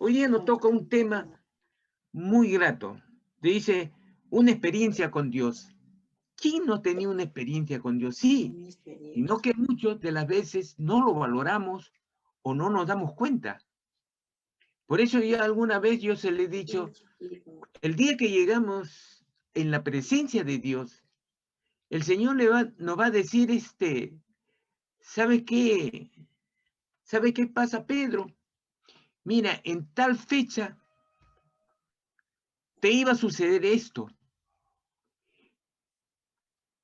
Hoy día nos toca un tema muy grato. Dice, una experiencia con Dios. ¿Quién no tenía una experiencia con Dios? Sí, sino que muchos de las veces no lo valoramos o no nos damos cuenta. Por eso ya alguna vez yo se le he dicho, el día que llegamos en la presencia de Dios, el Señor nos va a decir, ¿sabe qué? ¿Sabe qué pasa, Pedro? Mira, en tal fecha te iba a suceder esto,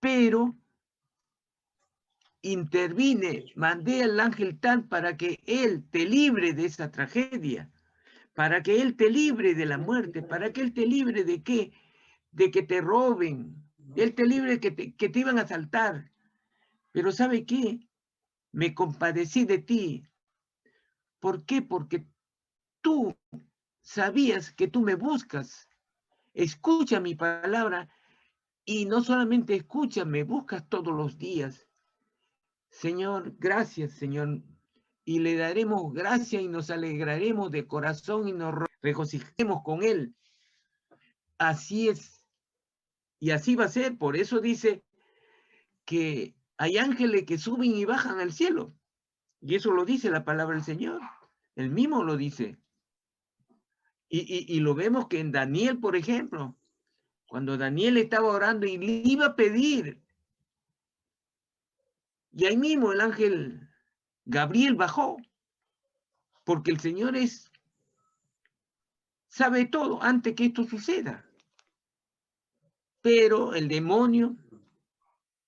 pero intervine, mandé al ángel tal para que él te libre de esa tragedia, para que él te libre de la muerte, para que él te libre de qué, de que te roben, él te libre de que te iban a asaltar. Pero ¿sabe qué? Me compadecí de ti. ¿Por qué? Porque tú sabías que tú me buscas. Escucha mi palabra y no solamente escucha, me buscas todos los días. Señor, gracias, Señor. Y le daremos gracias y nos alegraremos de corazón y nos regocijemos con Él. Así es. Y así va a ser. Por eso dice que hay ángeles que suben y bajan al cielo. Y eso lo dice la palabra del Señor. Él mismo lo dice. Y lo vemos que en Daniel, por ejemplo, cuando Daniel estaba orando y le iba a pedir, y ahí mismo el ángel Gabriel bajó, porque el Señor sabe todo antes que esto suceda. Pero el demonio,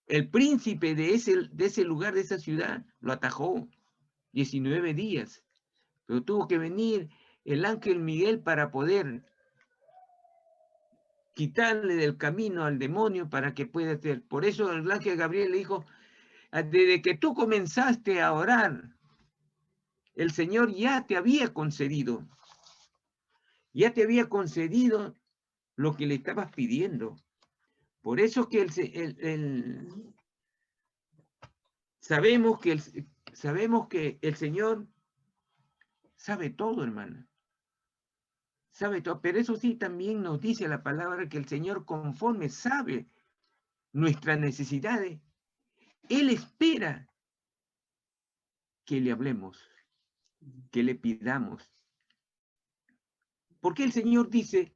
el príncipe de ese lugar, de esa ciudad, lo atajó 19 días. Pero tuvo que venir el ángel Miguel para poder quitarle del camino al demonio para que pueda hacer. Por eso el ángel Gabriel le dijo, desde que tú comenzaste a orar, el Señor ya te había concedido lo que le estabas pidiendo. Por eso que sabemos que el Señor sabe todo, hermano. Sabe todo, pero eso sí también nos dice la palabra que el Señor conforme sabe nuestras necesidades, Él espera que le hablemos, que le pidamos. Porque el Señor dice,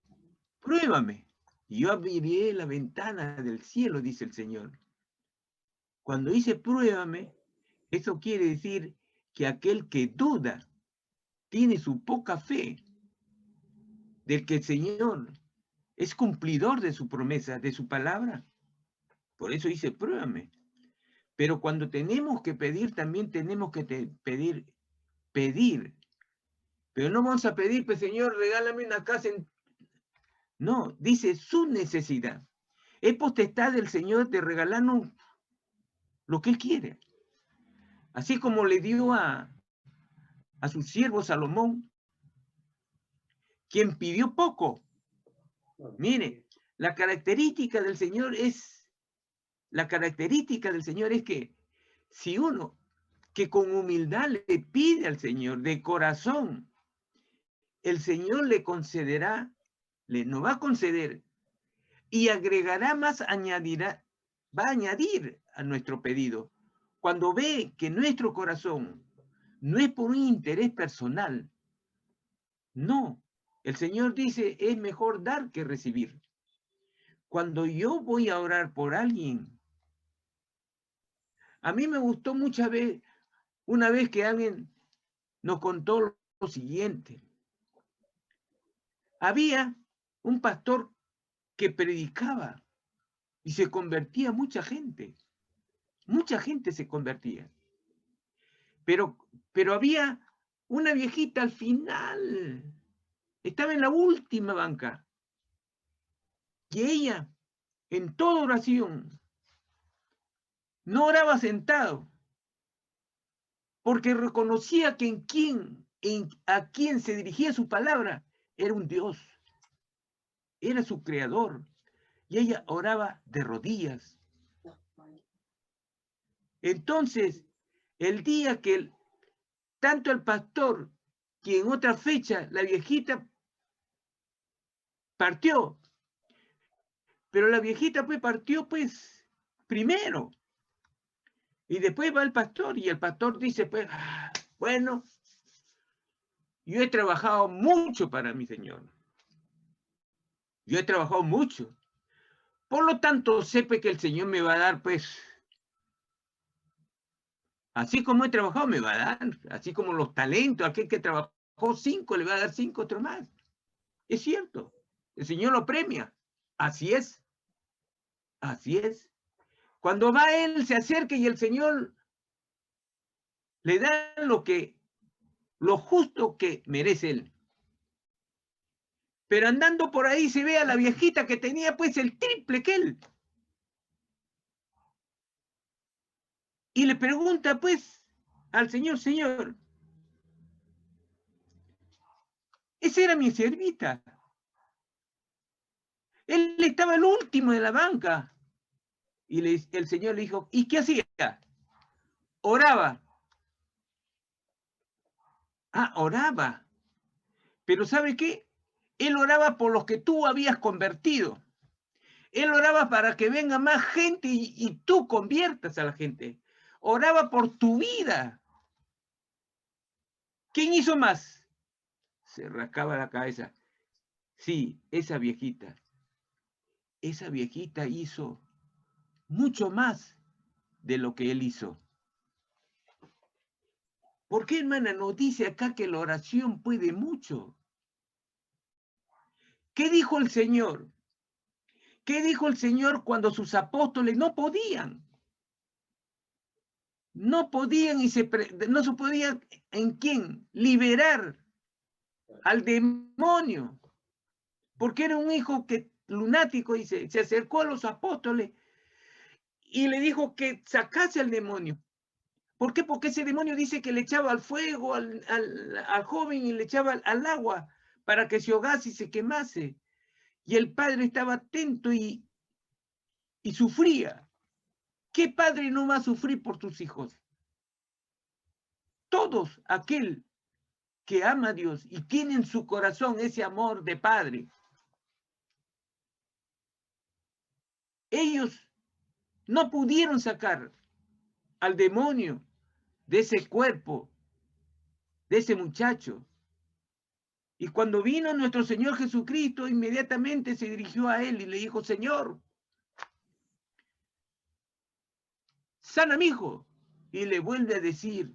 pruébame, y yo abriré la ventana del cielo, dice el Señor. Cuando dice pruébame, eso quiere decir que aquel que duda tiene su poca fe del que el Señor es cumplidor de su promesa, de su palabra. Por eso dice, pruébame. Pero cuando tenemos que pedir, también tenemos que pedir. Pero no vamos a pedir, pues Señor, regálame una casa. No, dice su necesidad. Es potestad del Señor de regalarnos lo que Él quiere. Así como le dio a su siervo Salomón, quien pidió poco. Mire, la característica del Señor es que si uno que con humildad le pide al Señor de corazón, el Señor le concederá, nos va a conceder y agregará más, va a añadir a nuestro pedido. Cuando ve que nuestro corazón no es por un interés personal, no, el Señor dice, es mejor dar que recibir. Cuando yo voy a orar por alguien, a mí me gustó una vez que alguien nos contó lo siguiente. Había un pastor que predicaba y se convertía mucha gente se convertía. Pero había una viejita al final, estaba en la última banca, y ella, en toda oración, no oraba sentado, porque reconocía que a quien se dirigía su palabra era un Dios, era su creador, y ella oraba de rodillas. Entonces, el día que tanto el pastor que en otra fecha la viejita partió, pero la viejita pues partió pues primero, y después va el pastor, y el pastor dice pues, bueno, yo he trabajado mucho para mi Señor, yo he trabajado mucho, por lo tanto sepa que el Señor me va a dar pues, así como he trabajado me va a dar, así como los talentos, aquel que trabajó 5 le va a dar 5 otro más, es cierto, el Señor lo premia, así es, así es. Cuando va él, se acerca y el Señor le da lo justo que merece él. Pero andando por ahí se ve a la viejita que tenía pues el triple que él. Y le pregunta pues al Señor, Señor, esa era mi siervita. Él estaba el último de la banca. Y el Señor le dijo, ¿y qué hacía? Oraba. Oraba. Pero ¿sabe qué? Él oraba por los que tú habías convertido. Él oraba para que venga más gente y tú conviertas a la gente. Oraba por tu vida. ¿Quién hizo más? Se rascaba la cabeza. Sí, esa viejita. Esa viejita hizo mucho más de lo que él hizo. ¿Por qué, hermana, nos dice acá que la oración puede mucho? ¿Qué dijo el Señor? ¿Qué dijo el Señor cuando sus apóstoles no podían? No podían no se podían, ¿en quién? Liberar al demonio. Porque era un hijo lunático y se acercó a los apóstoles y le dijo que sacase al demonio. ¿Por qué? Porque ese demonio dice que le echaba al fuego al joven y le echaba al agua para que se ahogase y se quemase. Y el padre estaba atento y sufría. ¿Qué padre no va a sufrir por sus hijos? Todos aquel que ama a Dios y tiene en su corazón ese amor de padre. Ellos no pudieron sacar al demonio de ese cuerpo, de ese muchacho. Y cuando vino nuestro Señor Jesucristo, inmediatamente se dirigió a él y le dijo, Señor, sana a mi hijo. Y le vuelve a decir,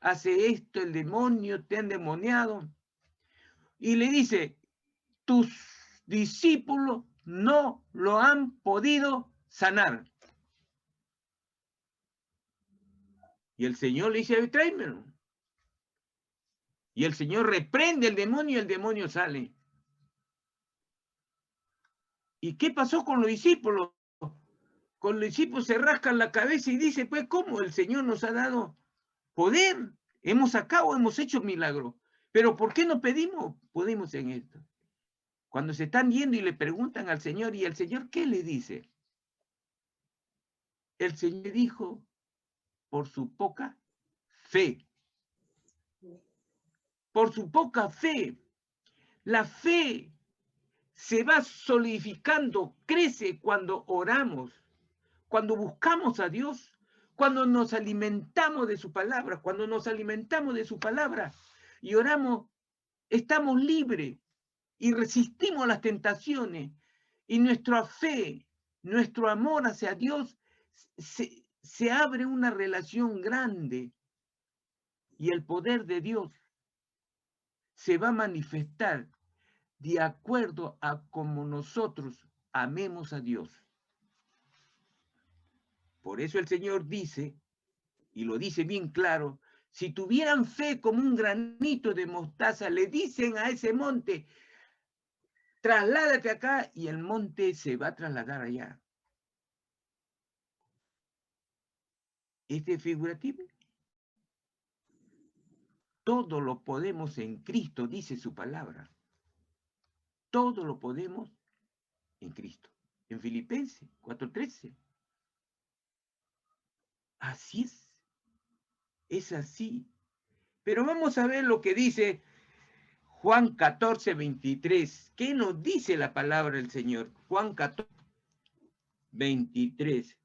hace esto el demonio, te han endemoniado. Y le dice, tus discípulos no lo han podido sanar. Y el Señor le dice, tráemelo. Y el Señor reprende al demonio y el demonio sale. ¿Y qué pasó con los discípulos? Con los discípulos se rascan la cabeza y dice, pues, ¿cómo el Señor nos ha dado poder? Hemos sacado, hemos hecho milagros. Pero ¿por qué no podemos en esto? Cuando se están yendo y le preguntan al Señor, ¿y el Señor qué le dice? El Señor dijo, por su poca fe. Por su poca fe. La fe se va solidificando, crece cuando oramos, cuando buscamos a Dios, cuando nos alimentamos de su palabra, cuando nos alimentamos de su palabra y oramos, estamos libres y resistimos las tentaciones y nuestra fe, nuestro amor hacia Dios se abre una relación grande y el poder de Dios se va a manifestar de acuerdo a como nosotros amemos a Dios. Por eso el Señor dice, y lo dice bien claro, si tuvieran fe como un granito de mostaza, le dicen a ese monte, trasládate acá, y el monte se va a trasladar allá. ¿Este es figurativo? Todo lo podemos en Cristo, dice su palabra. Todo lo podemos en Cristo. En Filipenses 4:13. Así es así. Pero vamos a ver lo que dice Juan 14, 23. ¿Qué nos dice la palabra del Señor? Juan 14, 23.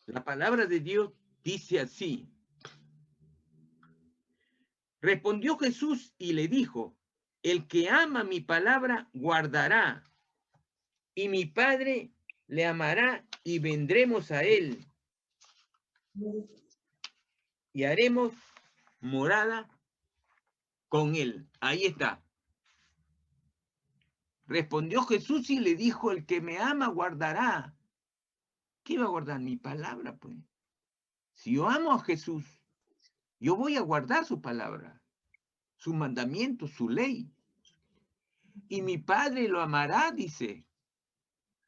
La palabra de Dios dice así. Respondió Jesús y le dijo, el que ama mi palabra guardará, y mi Padre le amará y vendremos a él y haremos morada con él. Ahí está. Respondió Jesús y le dijo, el que me ama guardará. ¿Qué va a guardar? Mi palabra, pues. Si yo amo a Jesús, yo voy a guardar su palabra, su mandamiento, su ley. Y mi Padre lo amará, dice,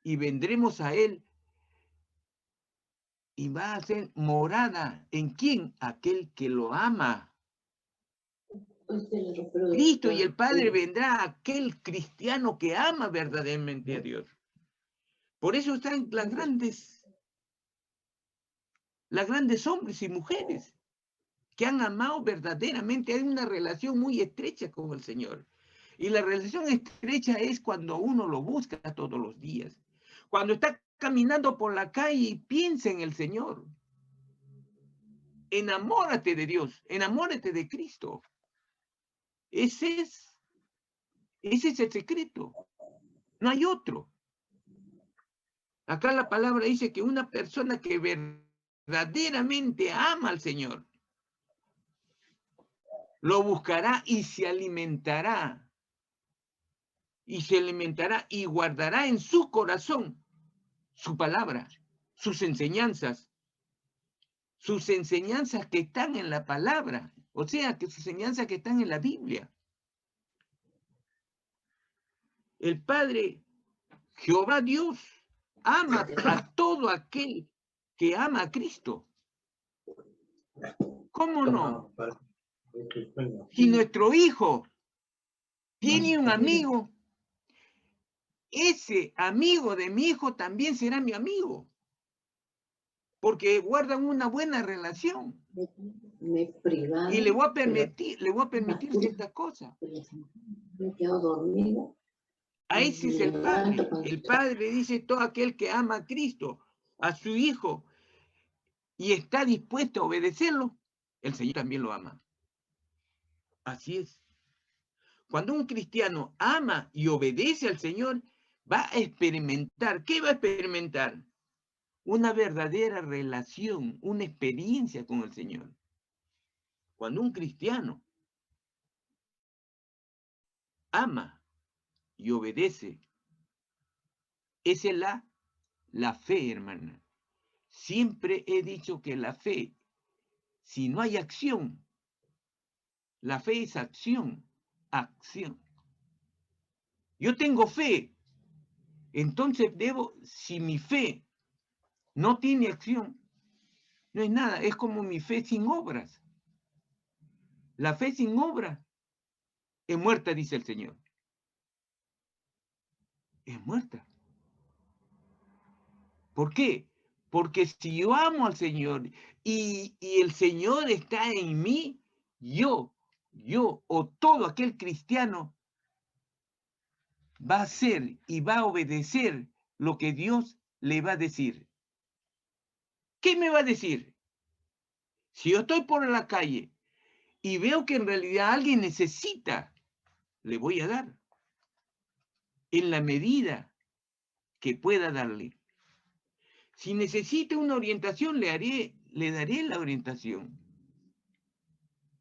y vendremos a él. Y va a ser morada. ¿En quién? Aquel que lo ama. Cristo y el Padre vendrá a aquel cristiano que ama verdaderamente a Dios. Por eso están las grandes hombres y mujeres que han amado verdaderamente. Hay una relación muy estrecha con el Señor. Y la relación estrecha es cuando uno lo busca todos los días. Cuando está caminando por la calle y piensa en el Señor. Enamórate de Dios, enamórate de Cristo. Ese es el secreto. No hay otro. Acá la palabra dice que una persona que verdaderamente ama al Señor, lo buscará y se alimentará. Y se alimentará y guardará en su corazón su palabra, sus enseñanzas que están en la palabra, o sea, que sus enseñanzas que están en la Biblia. El Padre, Jehová Dios, ama a todo aquel que ama a Cristo. ¿Cómo no? Si nuestro hijo tiene un amigo, ese amigo de mi hijo también será mi amigo, porque guardan una buena relación. Y le voy a permitir ciertas cosas. A ese es el Padre. El Padre dice todo aquel que ama a Cristo, a su hijo, y está dispuesto a obedecerlo, el Señor también lo ama. Así es. Cuando un cristiano ama y obedece al Señor, va a experimentar. ¿Qué va a experimentar? Una verdadera relación, una experiencia con el Señor. Cuando un cristiano ama y obedece, esa es la fe, hermana. Siempre he dicho que la fe, si no hay acción, la fe es acción. Yo tengo fe, entonces si mi fe no tiene acción, no es nada, es como mi fe sin obras. La fe sin obra es muerta, dice el Señor. Es muerta. ¿Por qué? Porque si yo amo al Señor y el Señor está en mí, yo o todo aquel cristiano va a hacer y va a obedecer lo que Dios le va a decir. ¿Qué me va a decir? Si yo estoy por la calle y veo que en realidad alguien necesita, le voy a dar en la medida que pueda darle. Si necesita una orientación, le daré la orientación.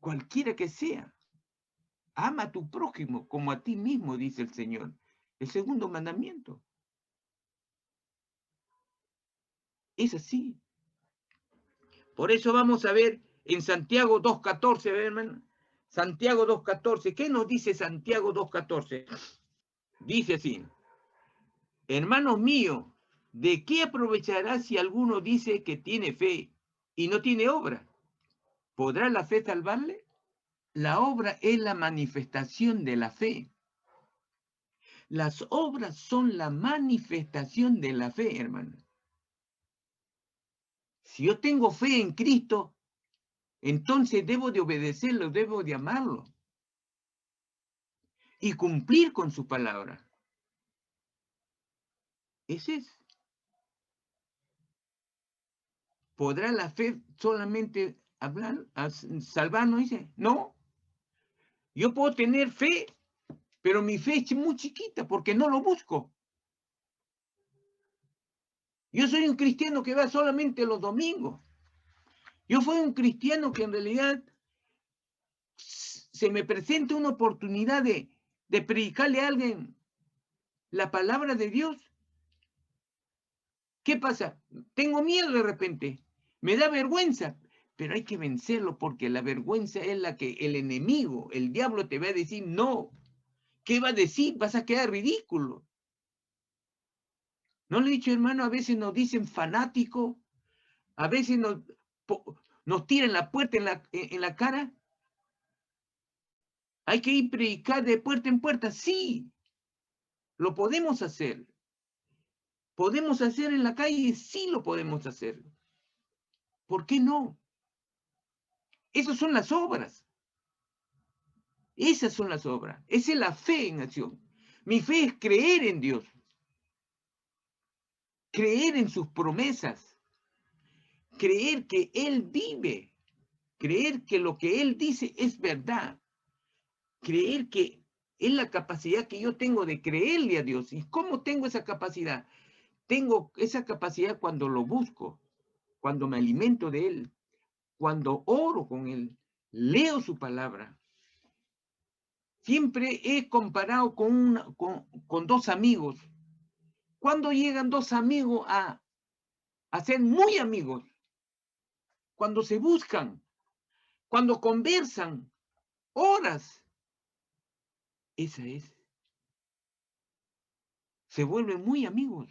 Cualquiera que sea. Ama a tu prójimo como a ti mismo, dice el Señor. El segundo mandamiento. Es así. Por eso vamos a ver en Santiago 2.14, hermano. Santiago 2.14. ¿Qué nos dice Santiago 2.14? Dice así. Hermanos míos, ¿de qué aprovechará si alguno dice que tiene fe y no tiene obra? ¿Podrá la fe salvarle? La obra es la manifestación de la fe. Las obras son la manifestación de la fe, hermano. Si yo tengo fe en Cristo, entonces debo de obedecerlo, debo de amarlo y cumplir con su palabra. Ese es. ¿Podrá la fe solamente hablar, salvarnos? Dice, no. Yo puedo tener fe, pero mi fe es muy chiquita porque no lo busco. Yo soy un cristiano que va solamente los domingos. Yo soy un cristiano que en realidad se me presenta una oportunidad de predicarle a alguien la palabra de Dios. ¿Qué pasa? Tengo miedo de repente, me da vergüenza, pero hay que vencerlo porque la vergüenza es la que el enemigo, el diablo te va a decir, no. ¿Qué va a decir? Vas a quedar ridículo. ¿No le he dicho, hermano? A veces nos dicen fanático, a veces nos tiran la puerta en la cara. Hay que ir a predicar de puerta en puerta. Sí, lo podemos hacer. ¿Podemos hacer en la calle? Sí lo podemos hacer. ¿Por qué no? Esas son las obras. Esas son las obras. Esa es la fe en acción. Mi fe es creer en Dios. Creer en sus promesas. Creer que Él vive. Creer que lo que Él dice es verdad. Creer que es la capacidad que yo tengo de creerle a Dios. ¿Y cómo tengo esa capacidad? Tengo esa capacidad cuando lo busco, cuando me alimento de Él, cuando oro con Él, leo su palabra. Siempre he comparado con dos amigos. ¿Cuándo llegan dos amigos a ser muy amigos? Cuando se buscan, cuando conversan horas. Esa es. Se vuelven muy amigos.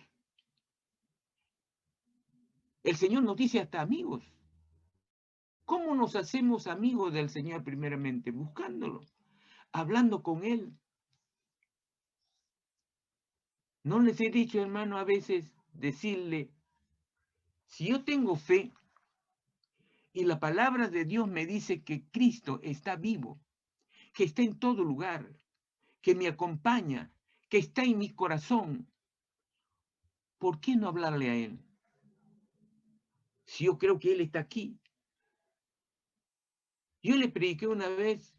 El Señor nos dice hasta amigos. ¿Cómo nos hacemos amigos del Señor primeramente? Buscándolo, hablando con Él. ¿No les he dicho, hermano, a veces decirle, si yo tengo fe y la palabra de Dios me dice que Cristo está vivo, que está en todo lugar, que me acompaña, que está en mi corazón, ¿por qué no hablarle a Él? Si yo creo que Él está aquí. Yo le prediqué una vez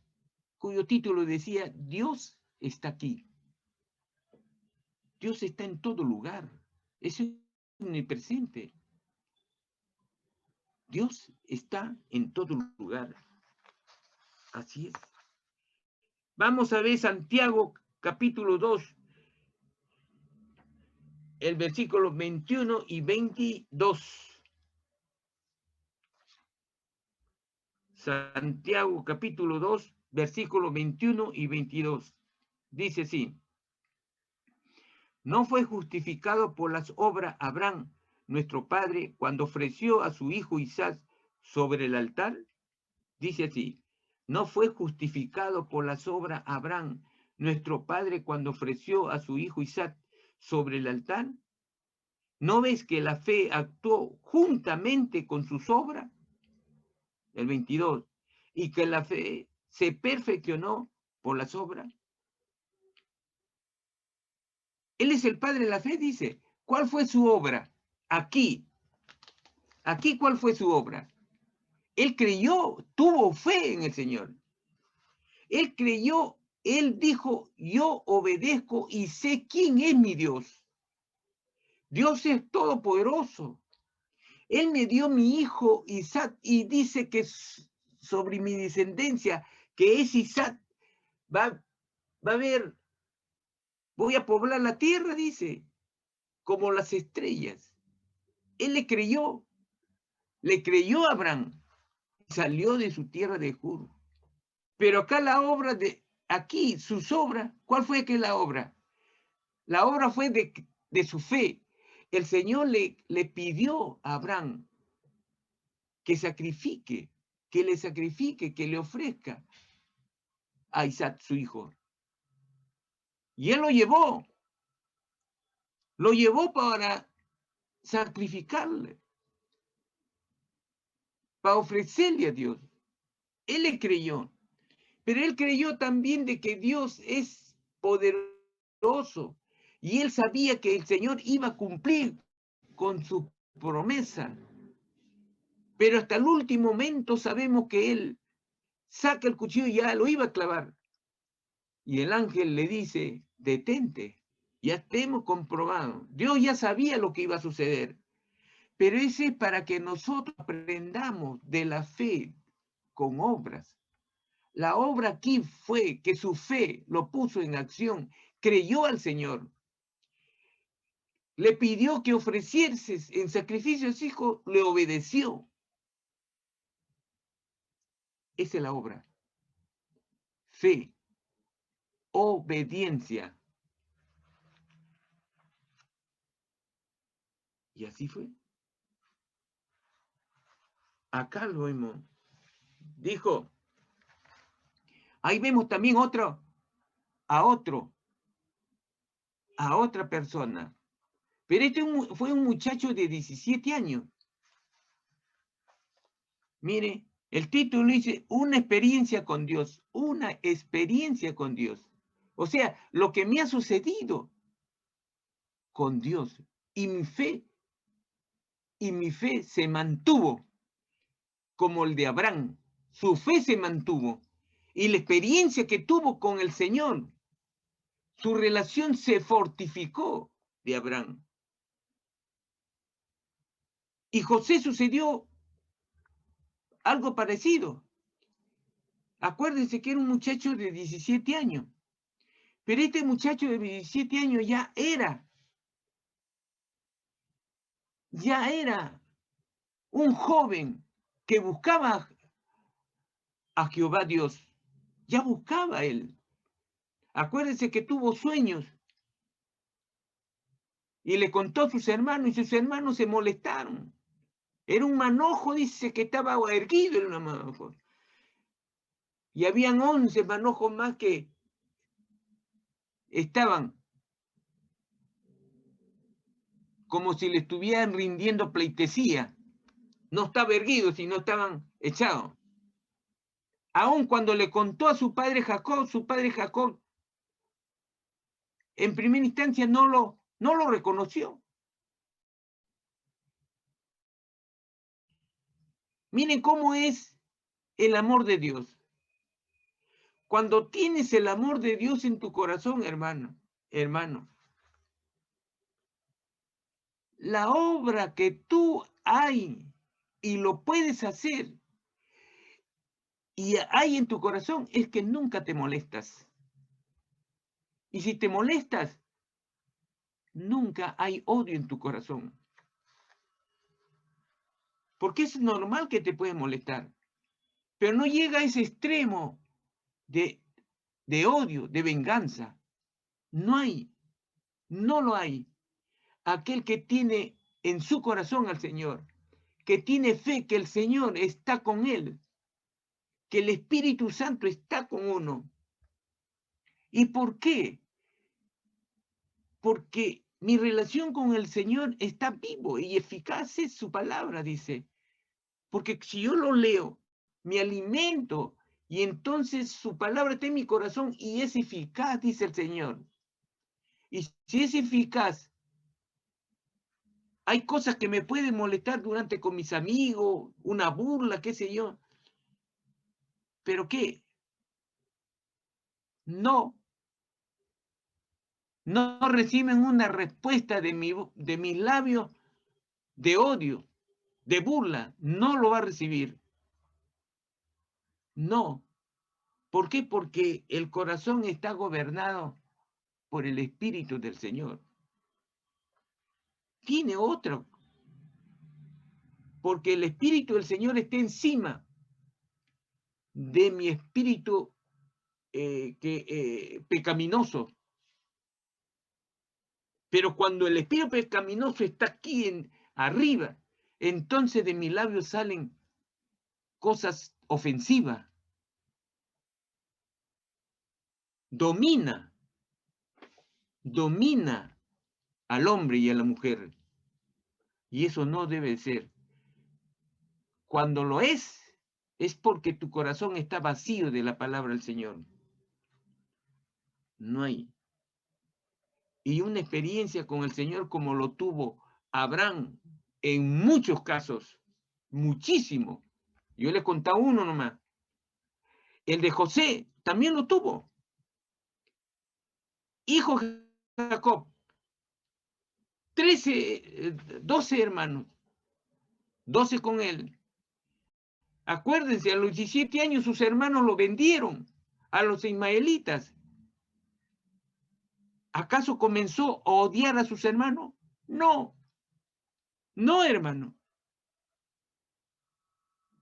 cuyo título decía, Dios está aquí. Dios está en todo lugar. Eso es omnipresente. Dios está en todo lugar. Así es. Vamos a ver Santiago capítulo 2, el versículo 21 y 22. Santiago capítulo 2, versículos 21 y 22. Dice así: ¿no fue justificado por las obras Abraham, nuestro padre, cuando ofreció a su hijo Isaac sobre el altar? Dice así: ¿no fue justificado por las obras Abraham, nuestro padre, cuando ofreció a su hijo Isaac sobre el altar? ¿No ves que la fe actuó juntamente con sus obras? El 22. Y que la fe se perfeccionó por las obras. Él es el padre de la fe, dice. ¿Cuál fue su obra? Aquí. Aquí, ¿cuál fue su obra? Él creyó, tuvo fe en el Señor. Él creyó, él dijo, yo obedezco y sé quién es mi Dios. Dios es todopoderoso. Él me dio mi hijo Isaac y dice que sobre mi descendencia, que es Isaac, va a haber, voy a poblar la tierra, dice, como las estrellas. Él le creyó a Abraham, salió de su tierra de Ur. Pero acá la obra aquí, sus obras, ¿cuál fue que la obra? La obra fue de su fe. El Señor le pidió a Abraham que sacrifique, que le sacrifique, que le ofrezca a Isaac, su hijo. Y él lo llevó para sacrificarle, para ofrecerle a Dios. Él le creyó, pero él creyó también de que Dios es poderoso y él sabía que el Señor iba a cumplir con su promesa. Pero hasta el último momento sabemos que él saca el cuchillo y ya lo iba a clavar. Y el ángel le dice, detente, ya te hemos comprobado. Dios ya sabía lo que iba a suceder. Pero ese es para que nosotros aprendamos de la fe con obras. La obra aquí fue que su fe lo puso en acción, creyó al Señor, le pidió que ofreciese en sacrificio a su hijo, le obedeció. Esa es la obra. Fe, obediencia. Y así fue. Acá lo vemos. Dijo, ahí vemos también a otra persona. Pero este fue un muchacho de 17 años. Mire, el título dice, una experiencia con Dios, una experiencia con Dios. O sea, lo que me ha sucedido con Dios y mi fe se mantuvo como el de Abraham. Su fe se mantuvo y la experiencia que tuvo con el Señor, su relación se fortificó de Abraham. Y José sucedió algo parecido. Acuérdense que era un muchacho de 17 años. Pero este muchacho de 17 años ya era un joven que buscaba a Jehová Dios. Ya buscaba él. Acuérdense que tuvo sueños y le contó a sus hermanos y sus hermanos se molestaron. Era un manojo, dice, que estaba erguido en un manojo. Y habían 11 manojos más que estaban como si le estuvieran rindiendo pleitesía. No estaba erguido, sino estaban echados. Aun cuando le contó a su padre Jacob, en primera instancia no lo reconoció. Miren cómo es el amor de Dios. Cuando tienes el amor de Dios en tu corazón, hermano, la obra que tú hay y lo puedes hacer y hay en tu corazón es que nunca te molestas. Y si te molestas, nunca hay odio en tu corazón. Porque es normal que te puede molestar, pero no llega a ese extremo de odio, de venganza. No lo hay. Aquel que tiene en su corazón al Señor, que tiene fe que el Señor está con él, que el Espíritu Santo está con uno. ¿Y por qué? Porque mi relación con el Señor está vivo y eficaz es su palabra, dice. Porque si yo lo leo, me alimento y entonces su palabra está en mi corazón y es eficaz, dice el Señor. Y si es eficaz, hay cosas que me pueden molestar durante con mis amigos, una burla, qué sé yo. ¿Pero qué? No reciben una respuesta de mis labios de odio, de burla. No lo va a recibir. No. ¿Por qué? Porque el corazón está gobernado por el Espíritu del Señor. Tiene otro. Porque el Espíritu del Señor está encima de mi espíritu pecaminoso. Pero cuando el espíritu pecaminoso está aquí arriba, entonces de mis labios salen cosas ofensivas. Domina al hombre y a la mujer. Y eso no debe ser. Cuando lo es, es porque tu corazón está vacío de la palabra del Señor. No hay. Y una experiencia con el Señor como lo tuvo Abraham en muchos casos, muchísimo. Yo le he contado uno nomás. El de José también lo tuvo. Hijo de Jacob, 12 hermanos, 12 con él. Acuérdense, a los 17 años sus hermanos lo vendieron a los ismaelitas. ¿Acaso comenzó a odiar a sus hermanos? No, no, hermano.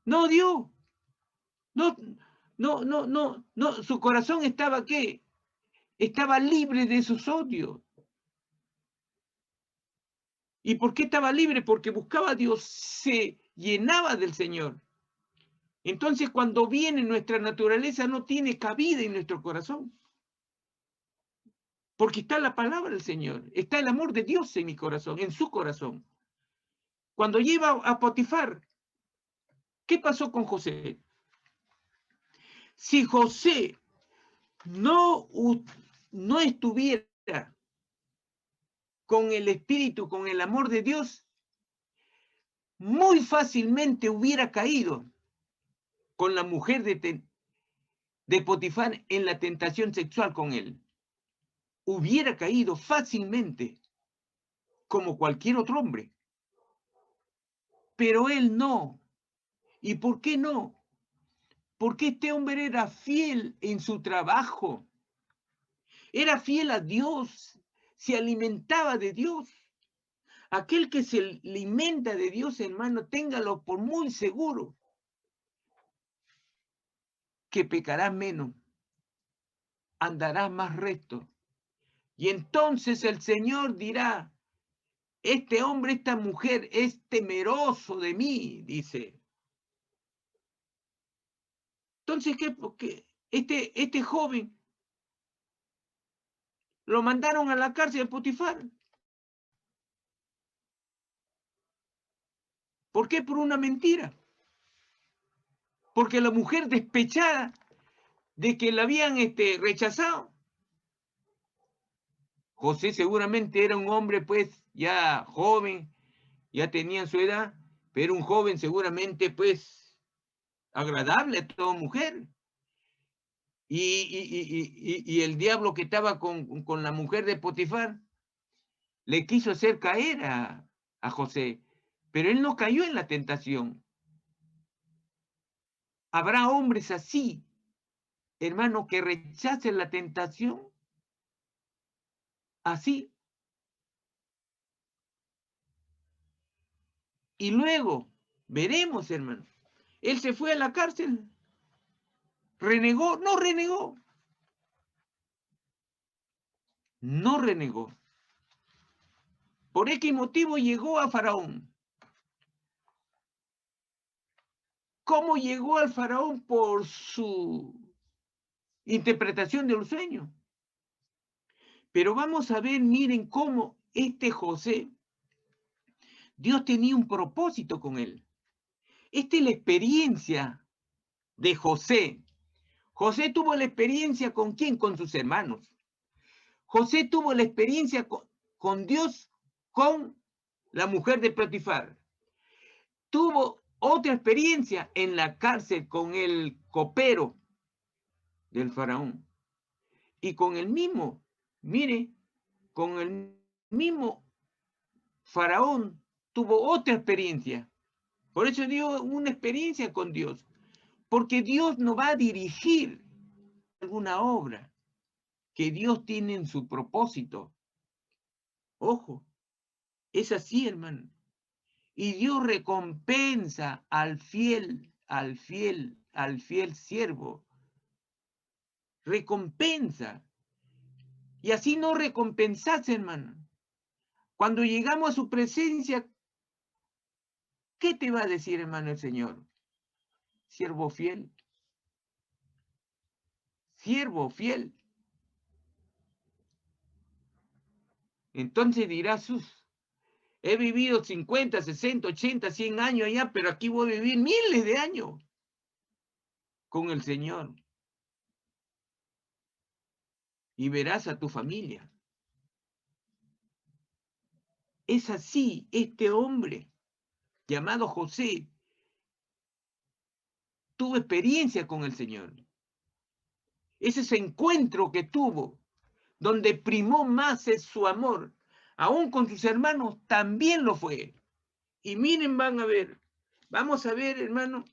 No odió. No, no. Su corazón estaba, ¿qué? Estaba libre de sus odios. ¿Y por qué estaba libre? Porque buscaba a Dios, se llenaba del Señor. Entonces, cuando viene nuestra naturaleza, no tiene cabida en nuestro corazón. Porque está la palabra del Señor, está el amor de Dios en mi corazón, en su corazón. Cuando lleva a Potifar, ¿qué pasó con José? Si José no estuviera con el Espíritu, con el amor de Dios, muy fácilmente hubiera caído con la mujer de Potifar en la tentación sexual con él. Hubiera caído fácilmente, como cualquier otro hombre. Pero él no. ¿Y por qué no? Porque este hombre era fiel en su trabajo. Era fiel a Dios. Se alimentaba de Dios. Aquel que se alimenta de Dios, hermano, téngalo por muy seguro que pecará menos, andará más recto. Y entonces el Señor dirá, este hombre, esta mujer es temeroso de mí, dice. Entonces, ¿qué? Porque este joven lo mandaron a la cárcel de Potifar. ¿Por qué? Por una mentira. Porque la mujer despechada de que la habían rechazado. José seguramente era un hombre pues ya joven, ya tenía su edad, pero un joven seguramente pues agradable a toda mujer. Y el diablo que estaba con la mujer de Potifar le quiso hacer caer a José, pero él no cayó en la tentación. ¿Habrá hombres así, hermano, que rechacen la tentación? Así. Y luego, veremos, hermano. Él se fue a la cárcel. ¿Renegó? No renegó. No renegó. ¿Por qué motivo llegó a Faraón? ¿Cómo llegó al Faraón? Por su interpretación del sueño. Pero vamos a ver, miren cómo este José, Dios tenía un propósito con él. Esta es la experiencia de José. José tuvo la experiencia ¿con quién? Con sus hermanos. José tuvo la experiencia con Dios, con la mujer de Potifar. Tuvo otra experiencia en la cárcel con el copero del faraón. Y con el mismo, mire, con el mismo faraón tuvo otra experiencia. Por eso dio una experiencia con Dios. Porque Dios no va a dirigir alguna obra que Dios tiene en su propósito. Ojo, es así, hermano. Y Dios recompensa al fiel siervo. Recompensa. Y así no recompensas, hermano. Cuando llegamos a su presencia, ¿qué te va a decir, hermano, el Señor? Siervo fiel. Siervo fiel. Entonces dirás, he vivido 50, 60, 80, 100 años allá, pero aquí voy a vivir miles de años. con el Señor y verás a tu familia. Es así, este hombre llamado José tuvo experiencia con el Señor. Es ese encuentro que tuvo, donde primó más es su amor. Aún con sus hermanos también lo fue. Y miren, vamos a ver, hermano,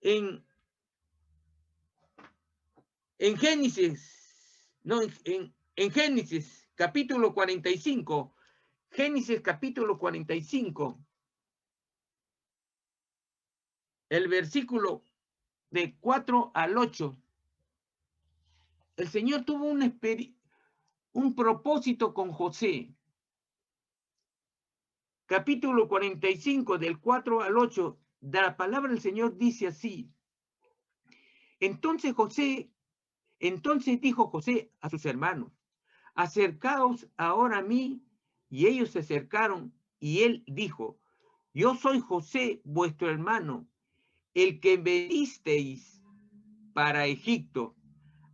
en Génesis, no, en Génesis capítulo 45, Génesis capítulo 45, el versículo de 4 al 8, el Señor tuvo un propósito con José. Capítulo 45, del 4 al 8, la palabra del Señor dice así. Entonces dijo José a sus hermanos, acercaos ahora a mí. Y ellos se acercaron, y él dijo, yo soy José, vuestro hermano, el que vendisteis para Egipto.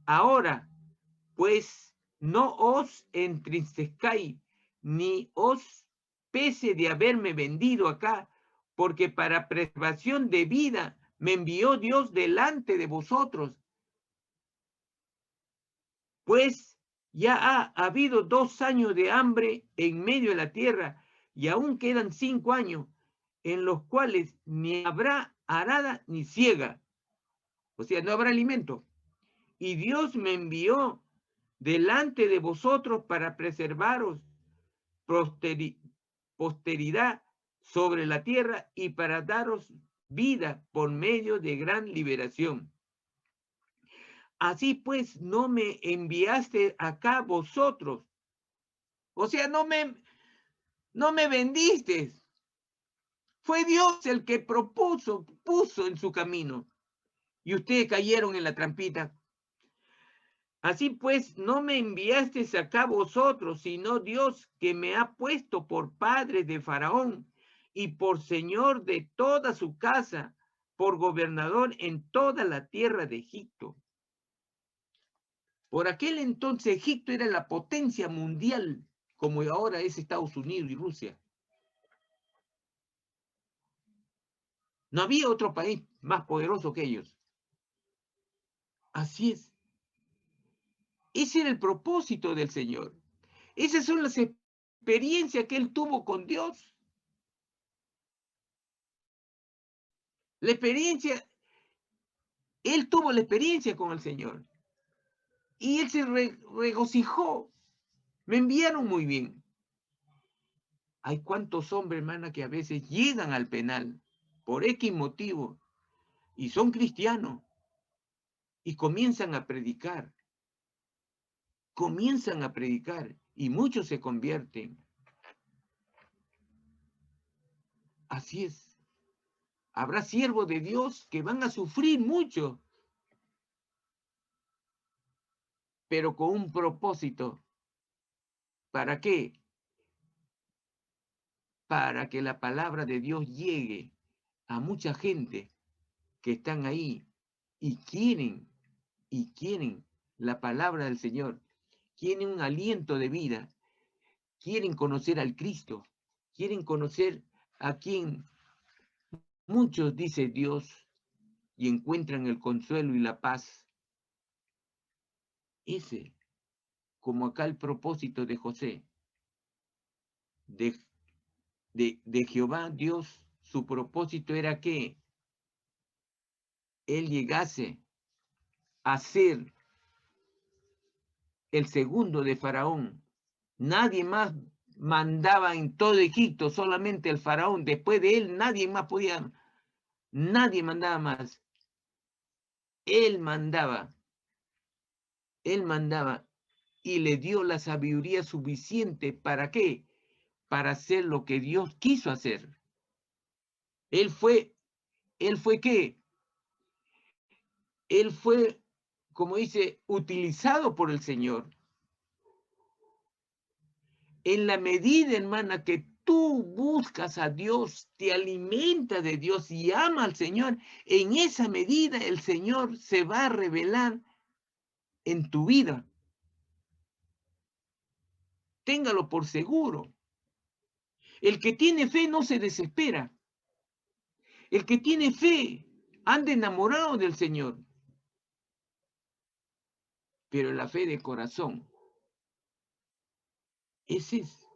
Ahora, pues, no os entristezcáis, ni os pese de haberme vendido acá, porque para preservación de vida me envió Dios delante de vosotros. Pues ya ha habido 2 años de hambre en medio de la tierra, y aún quedan 5 años, en los cuales ni habrá arada ni siega. O sea, no habrá alimento. Y Dios me envió delante de vosotros para preservaros posteridad sobre la tierra y para daros vida por medio de gran liberación. Así pues, no me enviaste acá vosotros. O sea, no me vendiste. Fue Dios el que puso en su camino. Y ustedes cayeron en la trampita. Así pues, no me enviasteis acá vosotros, sino Dios, que me ha puesto por padre de Faraón y por señor de toda su casa, por gobernador en toda la tierra de Egipto. Por aquel entonces Egipto era la potencia mundial, como ahora es Estados Unidos y Rusia. No había otro país más poderoso que ellos. Así es. Ese era el propósito del Señor. Esas son las experiencias que él tuvo con Dios. Él tuvo la experiencia con el Señor. Y él se regocijó. Me enviaron muy bien. Hay cuantos hombres, hermana, que a veces llegan al penal por X motivo y son cristianos y comienzan a predicar. Y muchos se convierten. Así es. Habrá siervos de Dios que van a sufrir mucho, pero con un propósito. ¿Para qué? Para que la palabra de Dios llegue a mucha gente que están ahí y quieren la palabra del Señor, quieren un aliento de vida, quieren conocer al Cristo, quieren conocer a quien muchos dice Dios y encuentran el consuelo y la paz. Ese, como acá el propósito de José, de Jehová Dios, su propósito era que él llegase a ser el segundo de Faraón. Nadie más mandaba en todo Egipto, solamente el Faraón. Después de él nadie mandaba más. Él mandaba y le dio la sabiduría suficiente. ¿Para qué? Para hacer lo que Dios quiso hacer. Él fue ¿qué? Él fue, como dice, utilizado por el Señor. En la medida, hermana, que tú buscas a Dios, te alimentas de Dios y amas al Señor, en esa medida el Señor se va a revelar en tu vida. Téngalo por seguro. El que tiene fe no se desespera. El que tiene fe anda enamorado del Señor. Pero la fe de corazón, ese es.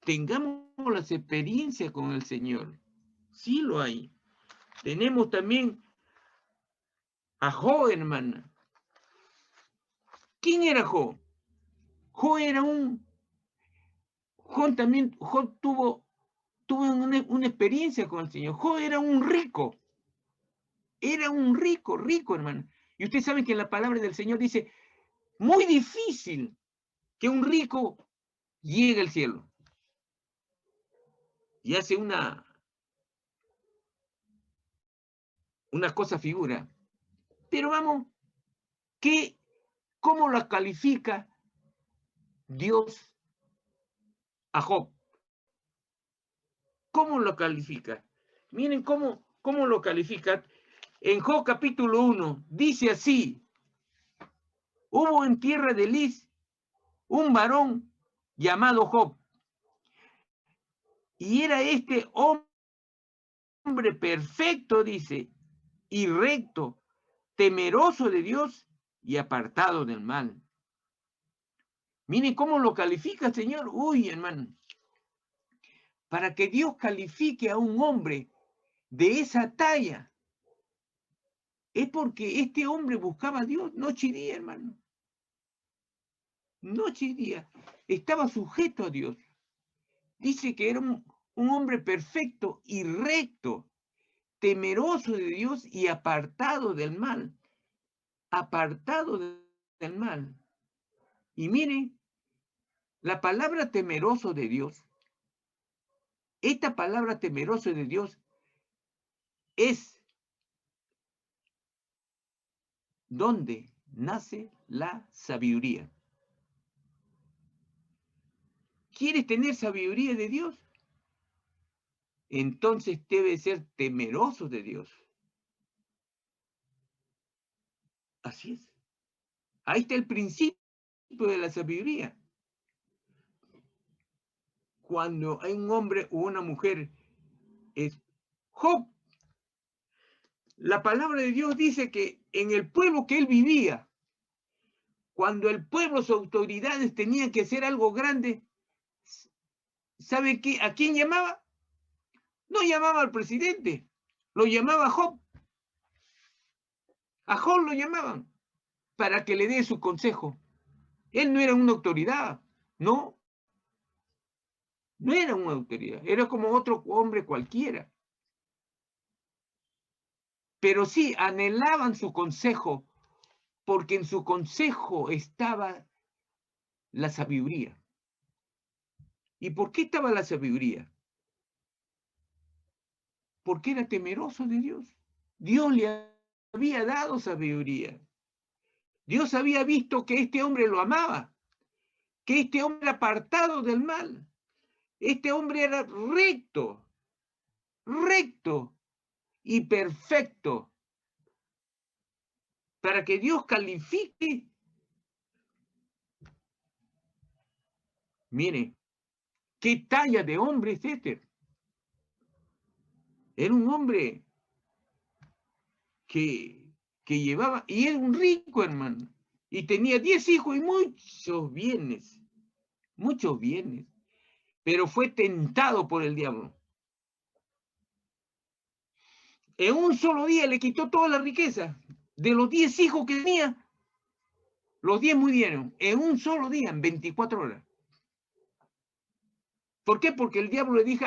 Tengamos las experiencias con el Señor. Sí lo hay. Tenemos también a Job, hermana. ¿Quién era Job? Job era Job también, Job tuvo una experiencia con el Señor. Job era un rico. Era un rico, rico, hermano. Y ustedes saben que en la palabra del Señor dice, muy difícil que un rico llegue al cielo. Y hace una cosa figura. Pero vamos, ¿cómo la califica Dios a Job? ¿Cómo lo califica? Miren cómo lo califica. En Job capítulo 1 dice así: hubo en tierra de Liz un varón llamado Job, y era este hombre perfecto, dice, y recto, temeroso de Dios y apartado del mal. Miren cómo lo califica el Señor. Uy, hermano, para que Dios califique a un hombre de esa talla, es porque este hombre buscaba a Dios noche y día, hermano. Noche y día. Estaba sujeto a Dios. Dice que era un hombre perfecto y recto, temeroso de Dios y apartado del mal. Apartado del mal. Y miren, la palabra temeroso de Dios, esta palabra temeroso de Dios es donde nace la sabiduría. ¿Quieres tener sabiduría de Dios? Entonces debe ser temeroso de Dios. Así es. Ahí está el principio de la sabiduría. Cuando hay un hombre o una mujer, es Job. La palabra de Dios dice que en el pueblo que él vivía, cuando el pueblo, sus autoridades tenían que hacer algo grande, ¿sabe a quién llamaba? No llamaba al presidente, lo llamaba a Job. A Job lo llamaban para que le dé su consejo. Él no era una autoridad, no era una autoridad, era como otro hombre cualquiera. Pero sí anhelaban su consejo, porque en su consejo estaba la sabiduría. ¿Y por qué estaba la sabiduría? Porque era temeroso de Dios. Dios le había dado sabiduría. Dios había visto que este hombre lo amaba, que este hombre era apartado del mal. Este hombre era recto y perfecto. Para que Dios califique. Mire, ¿qué talla de hombre es este? Era un hombre que llevaba, y era un rico, hermano, y tenía 10 hijos y muchos bienes, pero fue tentado por el diablo. En un solo día le quitó toda la riqueza. De los 10 hijos que tenía, los 10 murieron en un solo día, en 24 horas. ¿Por qué? Porque el diablo le dijo,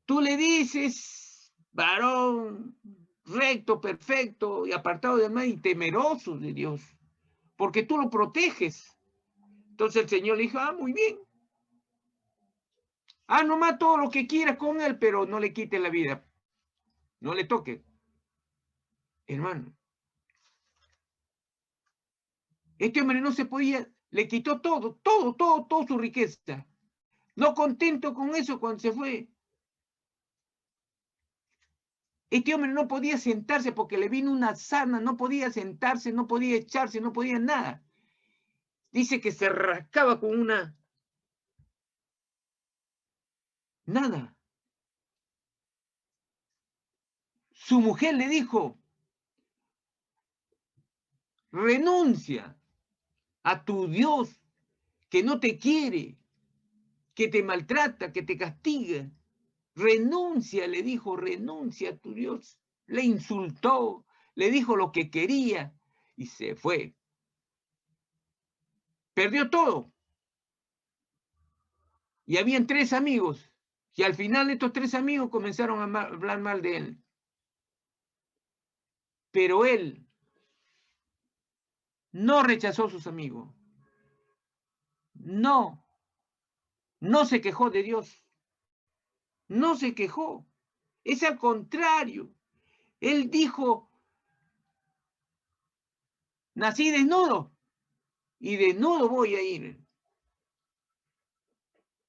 tú le dices, varón recto, perfecto y apartado de mal y temeroso de Dios, porque tú lo proteges. Entonces el Señor le dijo, muy bien. Nomás todo lo que quieras con él, pero no le quite la vida. No le toque. Hermano, este hombre no se podía Le quitó todo su riqueza. No contento con eso, cuando se fue, este hombre no podía sentarse porque le vino una sarna, no podía sentarse, no podía echarse, no podía nada. Dice que se rascaba con una... Nada. Su mujer le dijo, renuncia a tu Dios que no te quiere, que te maltrata, que te castiga. Renuncia, le dijo, renuncia a tu Dios. Le insultó, le dijo lo que quería y se fue. Perdió todo. Y habían 3 amigos. Y al final estos 3 amigos comenzaron a hablar mal de él. Pero él no rechazó a sus amigos. No se quejó de Dios. No se quejó. Es al contrario. Él dijo, nací desnudo y desnudo voy a ir.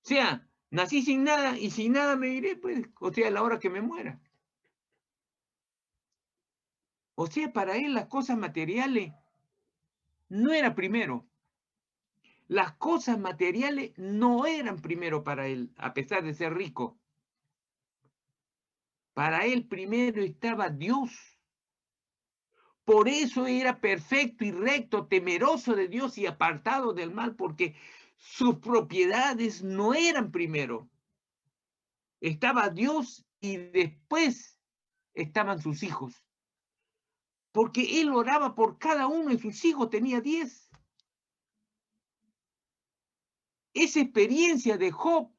O sea, nací sin nada y sin nada me iré, pues, o sea, a la hora que me muera. O sea, para él las cosas materiales no era primero. Las cosas materiales no eran primero para él, a pesar de ser rico. Para él primero estaba Dios. Por eso era perfecto y recto, temeroso de Dios y apartado del mal, porque sus propiedades no eran primero. Estaba Dios y después estaban sus hijos. Porque él oraba por cada uno de sus hijos, tenía 10. Esa experiencia de Job,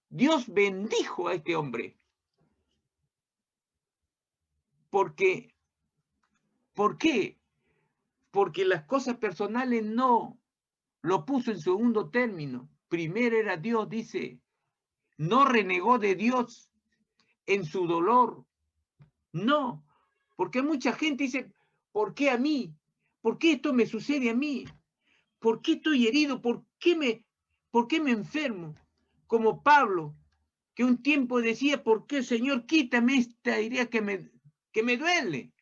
Dios bendijo a este hombre. Porque, ¿por qué? Porque las cosas personales no lo puso en segundo término. Primero era Dios, dice. No renegó de Dios en su dolor. No, porque mucha gente dice, ¿por qué a mí? ¿Por qué esto me sucede a mí? ¿Por qué estoy herido? ¿Por qué me enfermo? Como Pablo, que un tiempo decía, ¿por qué, Señor, quítame esta herida que me duele?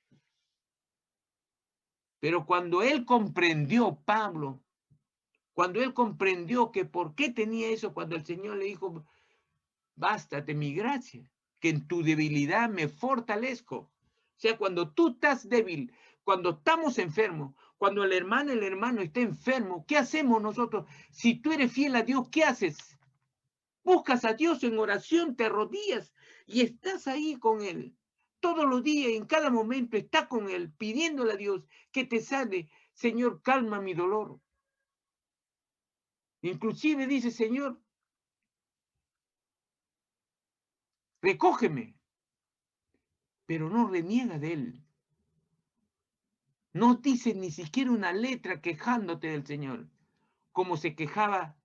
Pero cuando él comprendió, Pablo, cuando él comprendió que por qué tenía eso, cuando el Señor le dijo, bástate mi gracia, que en tu debilidad me fortalezco. O sea, cuando tú estás débil, cuando estamos enfermos, cuando el hermano está enfermo, ¿qué hacemos nosotros? Si tú eres fiel a Dios, ¿qué haces? Buscas a Dios en oración, te arrodillas y estás ahí con Él. Todos los días, en cada momento, está con Él, pidiéndole a Dios que te sane. Señor, calma mi dolor. Inclusive dice, Señor, recógeme, pero no reniega de Él. No dice ni siquiera una letra quejándote del Señor, como se quejaba,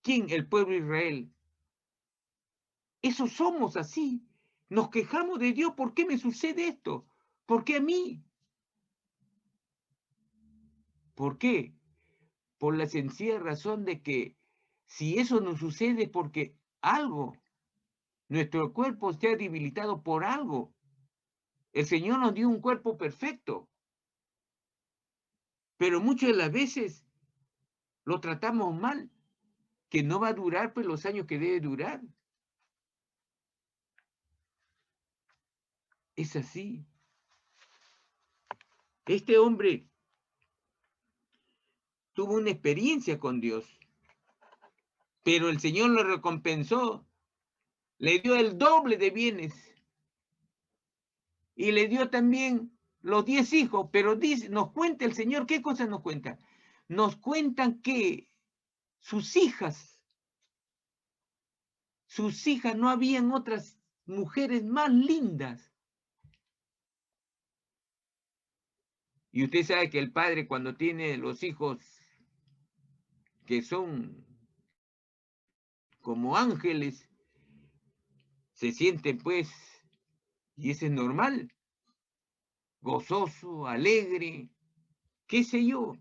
¿quién? El pueblo de Israel. Eso somos así. Nos quejamos de Dios, ¿por qué me sucede esto? ¿Por qué a mí? ¿Por qué? Por la sencilla razón de que si eso nos sucede es porque algo, nuestro cuerpo se ha debilitado por algo. El Señor nos dio un cuerpo perfecto, pero muchas de las veces lo tratamos mal, que no va a durar pues los años que debe durar. Es así. Este hombre tuvo una experiencia con Dios, pero el Señor lo recompensó, le dio el doble de bienes y le dio también los 10 hijos, pero dice, nos cuenta el Señor, ¿qué cosa nos cuenta? Nos cuentan que sus hijas no habían otras mujeres más lindas. Y usted sabe que el padre cuando tiene los hijos que son como ángeles, se siente pues, y eso es normal, gozoso, alegre, qué sé yo.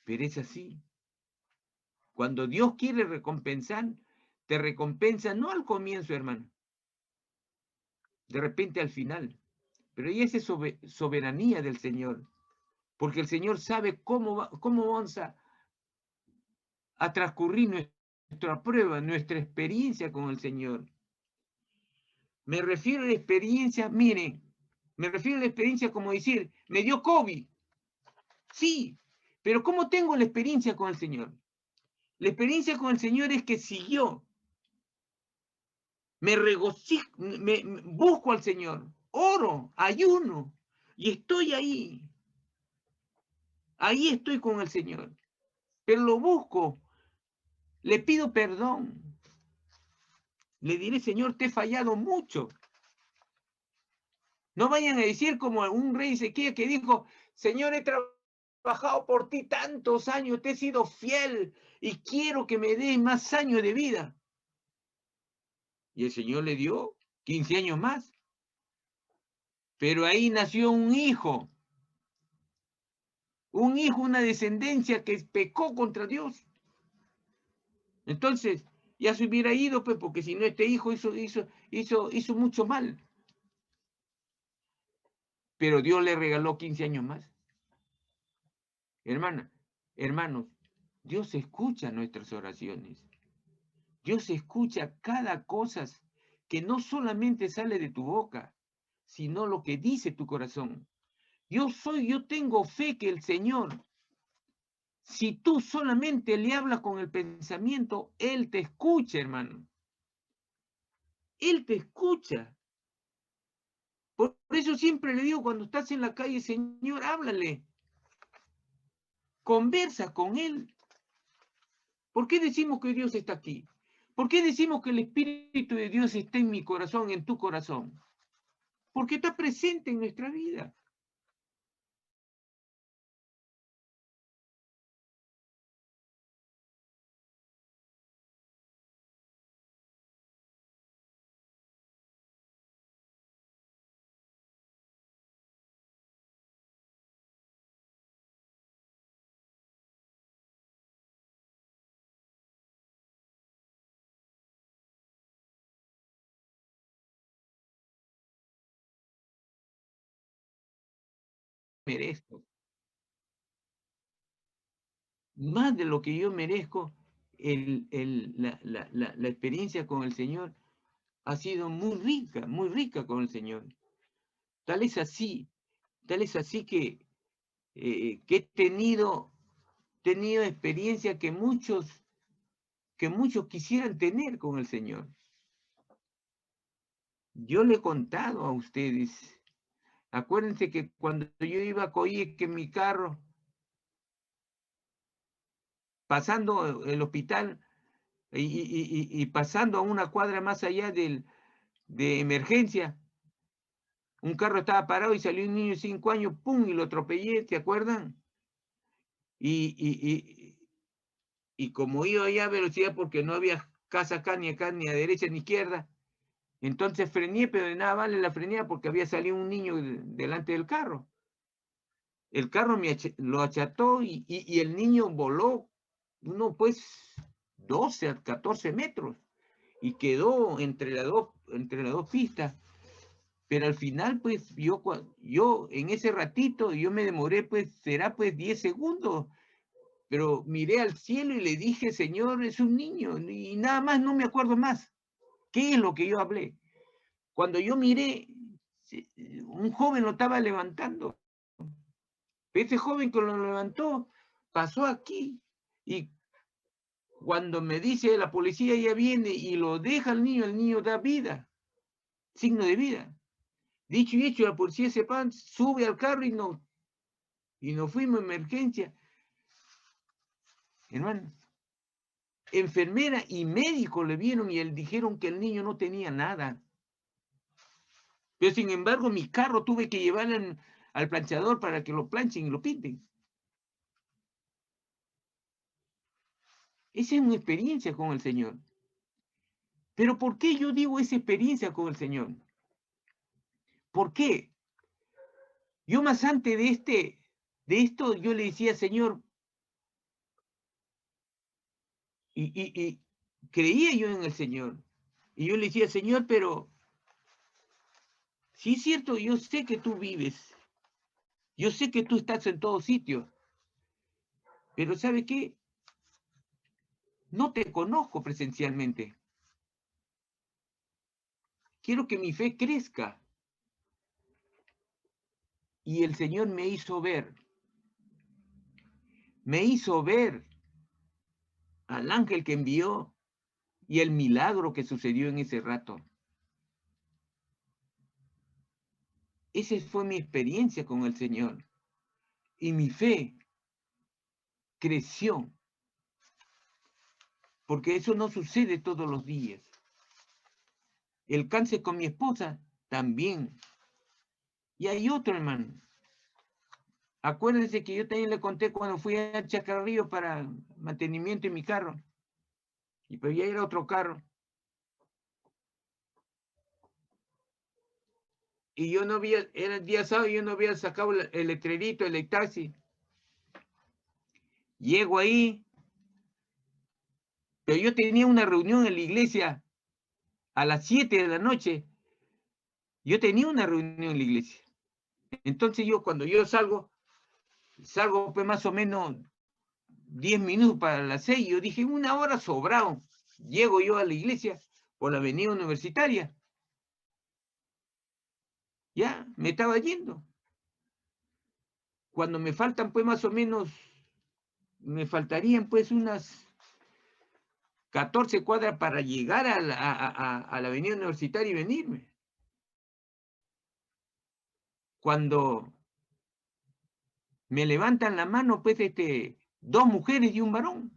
Pero es así. Cuando Dios quiere recompensar, te recompensa no al comienzo, hermano, de repente al final. Pero ahí es soberanía del Señor, porque el Señor sabe cómo vamos a transcurrir nuestra prueba, nuestra experiencia con el Señor. Me refiero a la experiencia, miren, me refiero a la experiencia como decir, me dio COVID. Sí, pero ¿cómo tengo la experiencia con el Señor? La experiencia con el Señor es que si yo me regocijo, busco al Señor, oro, ayuno, y estoy ahí estoy con el Señor, pero lo busco, le pido perdón, le diré, Señor, te he fallado mucho. No vayan a decir como un rey Ezequiel que dijo, Señor, he trabajado por ti tantos años, te he sido fiel y quiero que me des más años de vida. Y el Señor le dio 15 años más. Pero ahí nació un hijo, una descendencia que pecó contra Dios. Entonces, ya se hubiera ido, pues, porque si no, este hijo hizo mucho mal. Pero Dios le regaló 15 años más. Hermana, hermanos, Dios escucha nuestras oraciones. Dios escucha cada cosa que no solamente sale de tu boca, sino lo que dice tu corazón. Yo tengo fe que el Señor, si tú solamente le hablas con el pensamiento, Él te escucha, hermano. Él te escucha. Por eso siempre le digo, cuando estás en la calle, Señor, háblale. Conversa con Él. ¿Por qué decimos que Dios está aquí? ¿Por qué decimos que el Espíritu de Dios está en mi corazón, en tu corazón? Porque está presente en nuestra vida. Merezco. Más de lo que yo merezco, la experiencia con el Señor ha sido muy rica con el Señor. Tal es así que he tenido experiencia que muchos quisieran tener con el Señor. Yo le he contado a ustedes, acuérdense que cuando yo iba a Coyhaique en mi carro, pasando el hospital y pasando a una cuadra más allá de emergencia, un carro estaba parado y salió un niño de 5 años, ¡pum! Y lo atropellé, ¿se acuerdan? Y como iba ya a velocidad porque no había casa acá, ni a derecha ni izquierda, entonces frené, pero de nada vale la frenada porque había salido un niño delante del carro. El carro lo acható y el niño voló, pues 12 a 14 metros y quedó entre las dos pistas. Pero al final, pues yo en ese ratito, yo me demoré, pues será pues 10 segundos, pero miré al cielo y le dije, Señor, es un niño, y nada más, no me acuerdo más. ¿Qué es lo que yo hablé? Cuando yo miré, un joven lo estaba levantando. Ese joven que lo levantó pasó aquí y cuando me dice la policía ya viene y lo deja al niño, el niño da vida, signo de vida. Dicho y hecho, la policía sube al carro y nos fuimos a emergencia. Hermano, enfermera y médico le vieron y él dijeron que el niño no tenía nada. Pero sin embargo, mi carro tuve que llevar al planchador para que lo planchen y lo pinten. Esa es una experiencia con el Señor. Pero ¿por qué yo digo esa experiencia con el Señor? ¿Por qué? Yo más antes de esto, yo le decía, Señor, Y creía yo en el Señor. Y yo le decía, Señor, pero sí es cierto, yo sé que tú vives. Yo sé que tú estás en todo sitio. Pero ¿sabe qué? No te conozco presencialmente. Quiero que mi fe crezca. Y el Señor me hizo ver al ángel que envió y el milagro que sucedió en ese rato. Esa fue mi experiencia con el Señor. Y mi fe creció. Porque eso no sucede todos los días. El cáncer con mi esposa también. Y hay otro, hermano. Acuérdense que yo también le conté cuando fui a Chacarrillo para mantenimiento en mi carro. Y pero ya era otro carro. Y yo no había, era el día sábado, yo no había sacado el letrerito, el taxi. Llego ahí, pero yo tenía una reunión en la iglesia a las 7 de la noche. Yo tenía una reunión en la iglesia. Entonces yo cuando yo salgo pues más o menos 10 minutos para las 6. Yo dije, una hora sobrado. Llego yo a la iglesia por la avenida Universitaria. Ya, me estaba yendo. Cuando me faltan pues más o menos, me faltarían pues unas 14 cuadras para llegar a la avenida Universitaria y venirme. Cuando me levantan la mano pues dos mujeres y un varón.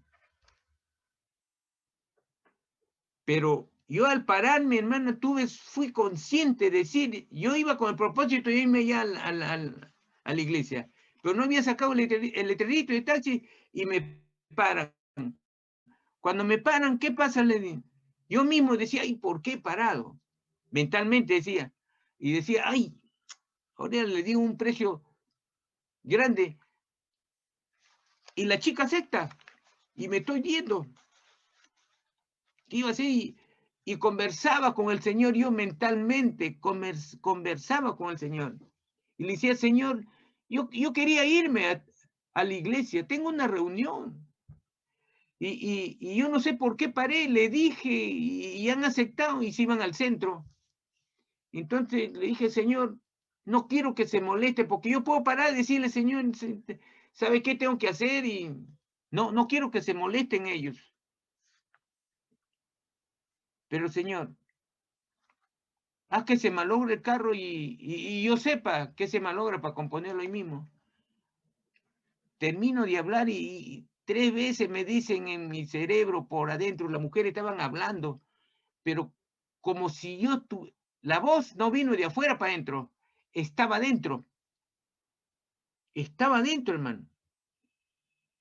Pero yo al pararme, hermano, fui consciente de decir, yo iba con el propósito de irme ya a la iglesia, pero no había sacado el letrerito de taxi y me paran. Cuando me paran, ¿qué pasa? Yo mismo decía, ay, ¿por qué he parado? Mentalmente decía. Y decía, ay, ahora le digo un precio grande. Y la chica acepta. Y me estoy yendo. Iba así y conversaba con el Señor, yo mentalmente conversaba con el Señor. Y le decía, Señor, yo quería irme a la iglesia, tengo una reunión. Y yo no sé por qué paré, le dije y han aceptado y se iban al centro. Entonces le dije, Señor, no quiero que se moleste porque yo puedo parar y decirle, Señor, ¿sabe qué tengo que hacer? Y no quiero que se molesten ellos. Pero Señor, haz que se malogre el carro y yo sepa que se malogra para componerlo ahí mismo. Termino de hablar y 3 veces me dicen en mi cerebro por adentro, las mujeres estaban hablando, pero como si la voz no vino de afuera para adentro, estaba dentro, hermano.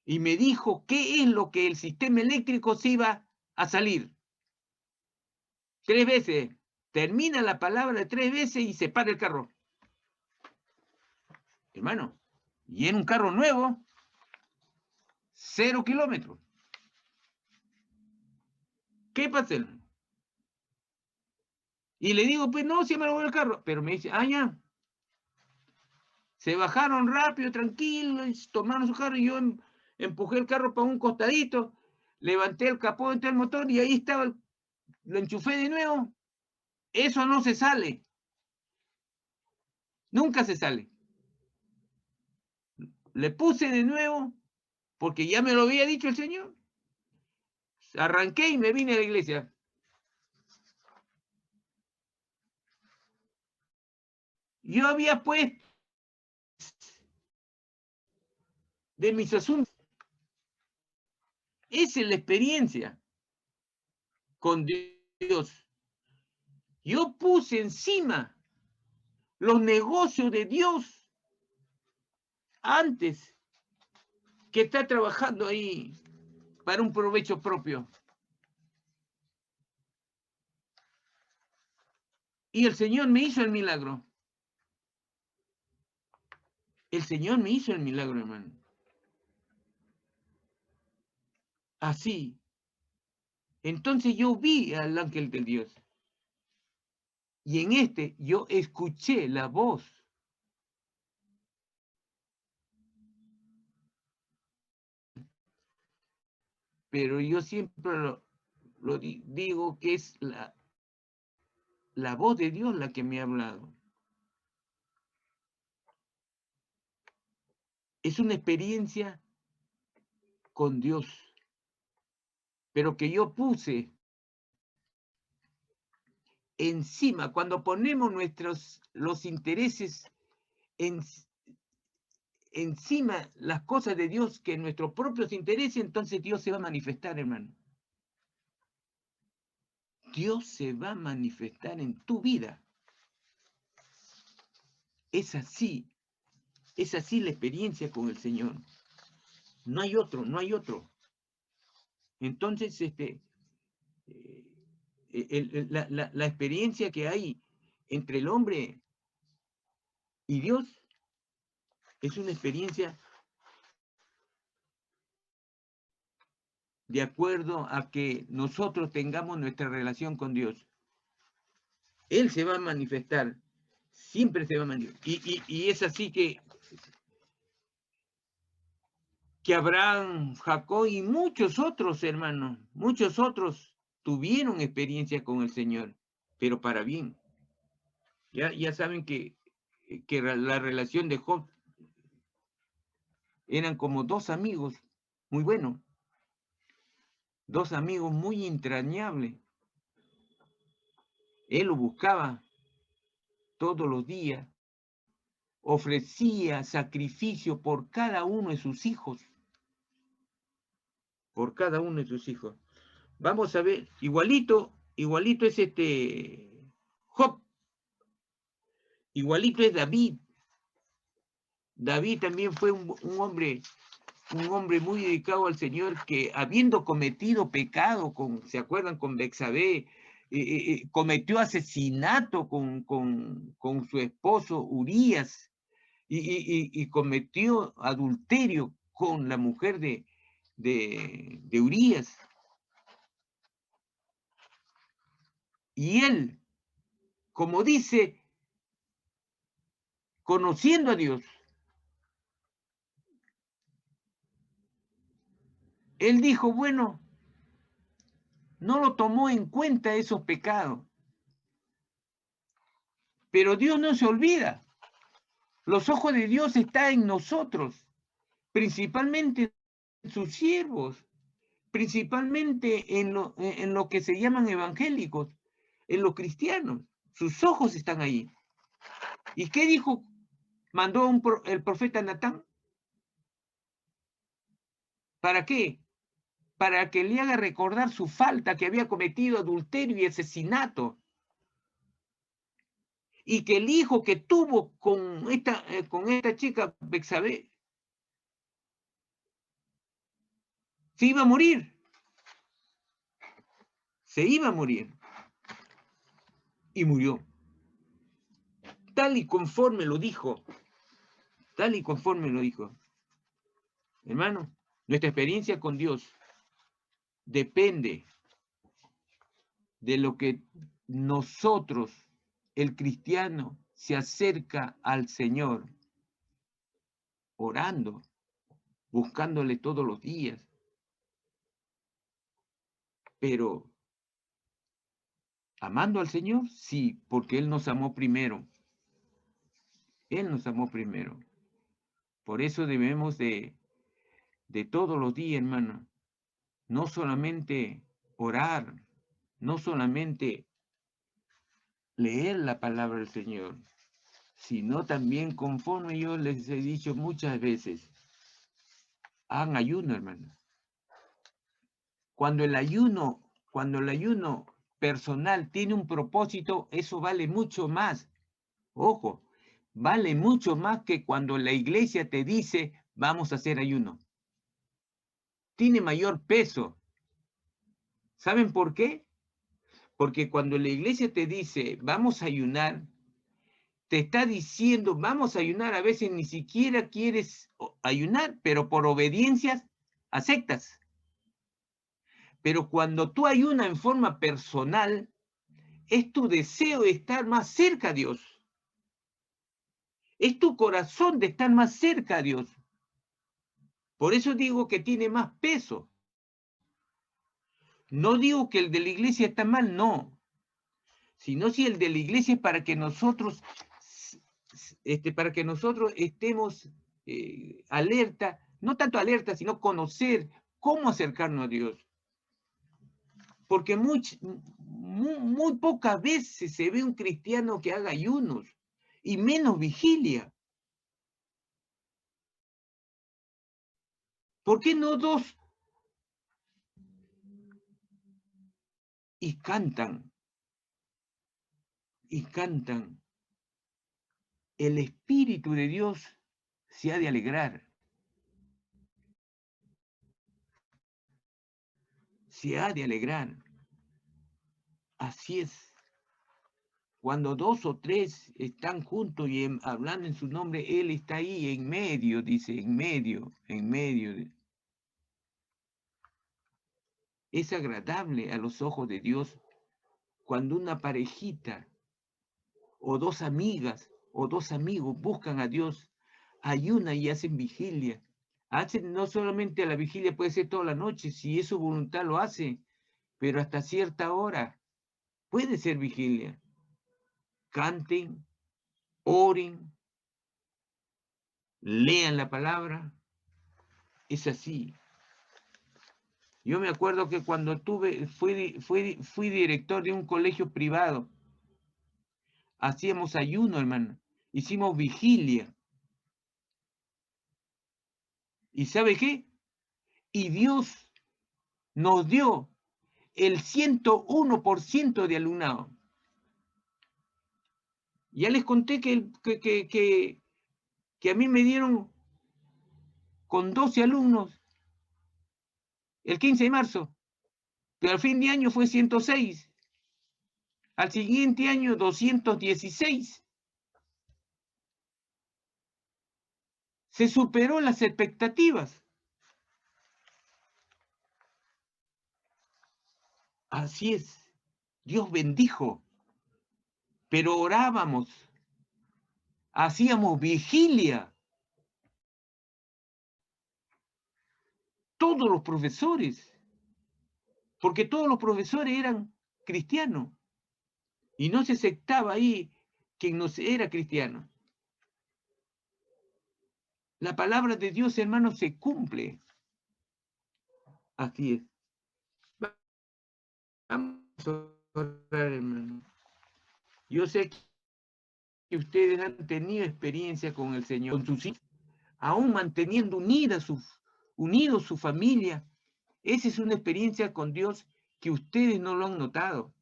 Y me dijo qué es lo que el sistema eléctrico se iba a salir. 3 veces. Termina la palabra 3 veces y se para el carro. Hermano, y en un carro nuevo, 0 kilómetros. ¿Qué pasa? Y le digo, pues no, si me lo voy el carro. Pero me dice, ya. Se bajaron rápido, tranquilos, tomaron su carro y yo empujé el carro para un costadito, levanté el capó del motor y ahí estaba, lo enchufé de nuevo. Eso no se sale. Nunca se sale. Le puse de nuevo, porque ya me lo había dicho el Señor. Arranqué y me vine a la iglesia. Yo había puesto de mis asuntos. Esa es la experiencia con Dios. Yo puse encima los negocios de Dios antes que está trabajando ahí para un provecho propio. Y el Señor me hizo el milagro. El Señor me hizo el milagro, hermano. Así. Entonces yo vi al ángel de Dios. Y en este yo escuché la voz. Pero yo siempre digo que es la voz de Dios la que me ha hablado. Es una experiencia con Dios, pero que yo puse encima, cuando ponemos los intereses encima las cosas de Dios que nuestros propios intereses, entonces Dios se va a manifestar, hermano. Dios se va a manifestar en tu vida. Es así la experiencia con el Señor. No hay otro, no hay otro. Entonces, la experiencia que hay entre el hombre y Dios es una experiencia de acuerdo a que nosotros tengamos nuestra relación con Dios. Él se va a manifestar, siempre se va a manifestar. Y es así que Abraham, Jacob y muchos otros hermanos, muchos otros tuvieron experiencia con el Señor, pero para bien. Ya saben que la relación de Job eran como dos amigos muy buenos, dos amigos muy entrañables. Él lo buscaba todos los días, ofrecía sacrificio por cada uno de sus hijos, por cada uno de sus hijos. Vamos a ver, igualito es Job, igualito es David. David también fue un hombre muy dedicado al Señor, que habiendo cometido pecado, ¿se acuerdan? Con Betsabé, cometió asesinato con su esposo Urías, y cometió adulterio con la mujer de Urías. Y él, como dice, conociendo a Dios, él dijo, bueno, no lo tomó en cuenta esos pecados. Pero Dios no se olvida. Los ojos de Dios están en nosotros, principalmente en sus siervos, principalmente en lo que se llaman evangélicos, en los cristianos. Sus ojos están ahí. ¿Y qué dijo? Mandó el profeta Natán. ¿Para qué? Para que le haga recordar su falta, que había cometido adulterio y asesinato. Y que el hijo que tuvo con esta chica, Betsabé, se iba a morir. Se iba a morir. Y murió. Tal y conforme lo dijo. Tal y conforme lo dijo. Hermano, nuestra experiencia con Dios depende de lo que nosotros, el cristiano, se acerca al Señor, orando, buscándole todos los días. Pero, ¿amando al Señor? Sí, porque Él nos amó primero. Él nos amó primero. Por eso debemos de todos los días, hermano, no solamente orar, no solamente leer la palabra del Señor, sino también, conforme yo les he dicho muchas veces, hagan ayuno, hermano. Cuando el ayuno personal tiene un propósito, eso vale mucho más. Ojo, vale mucho más que cuando la iglesia te dice, vamos a hacer ayuno. Tiene mayor peso. ¿Saben por qué? Porque cuando la iglesia te dice, vamos a ayunar, te está diciendo, vamos a ayunar, a veces ni siquiera quieres ayunar, pero por obediencias aceptas. Pero cuando tú ayunas en forma personal, es tu deseo de estar más cerca a Dios. Es tu corazón de estar más cerca a Dios. Por eso digo que tiene más peso. No digo que el de la iglesia está mal, no. Sino si el de la iglesia es para que nosotros, estemos alerta, no tanto alerta, sino conocer cómo acercarnos a Dios. Porque muy pocas veces se ve un cristiano que haga ayunos y menos vigilia. ¿Por qué no dos? Y cantan, y cantan. El Espíritu de Dios se ha de alegrar. Se ha de alegrar. Así es. Cuando dos o tres están juntos y hablando en su nombre, Él está ahí en medio, dice, en medio, en medio. Es agradable a los ojos de Dios cuando una parejita o dos amigas o dos amigos buscan a Dios, ayunan y hacen vigilia. Hacen no solamente la vigilia, puede ser toda la noche, si es su voluntad lo hace, pero hasta cierta hora puede ser vigilia. Canten, oren, lean la palabra. Es así. Yo me acuerdo que cuando fui director de un colegio privado, hacíamos ayuno, hermano. Hicimos vigilia. ¿Y sabe qué? Y Dios nos dio el 101% de alumnado. Ya les conté que a mí me dieron con 12 alumnos el 15 de marzo, pero al fin de año fue 106. Al siguiente año 216. Se superó las expectativas. Así es. Dios bendijo. Pero orábamos. Hacíamos vigilia. Todos los profesores. Porque todos los profesores eran cristianos. Y no se aceptaba ahí quien no era cristiano. La palabra de Dios, hermano, se cumple. Así es. Vamos a orar, hermano. Yo sé que ustedes han tenido experiencia con el Señor, con sus hijos, aún manteniendo unidos su familia. Esa es una experiencia con Dios que ustedes no lo han notado.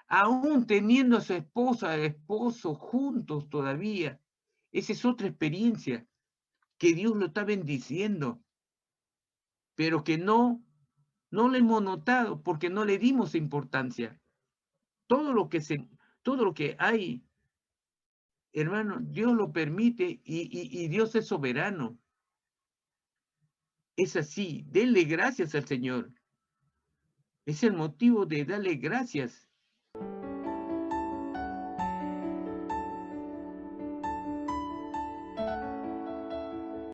Aún teniendo a su esposa, al esposo juntos todavía. Esa es otra experiencia que Dios lo está bendiciendo, pero que no lo hemos notado porque no le dimos importancia. Todo lo que hay, hermano, Dios lo permite y Dios es soberano. Es así, denle gracias al Señor. Es el motivo de darle gracias.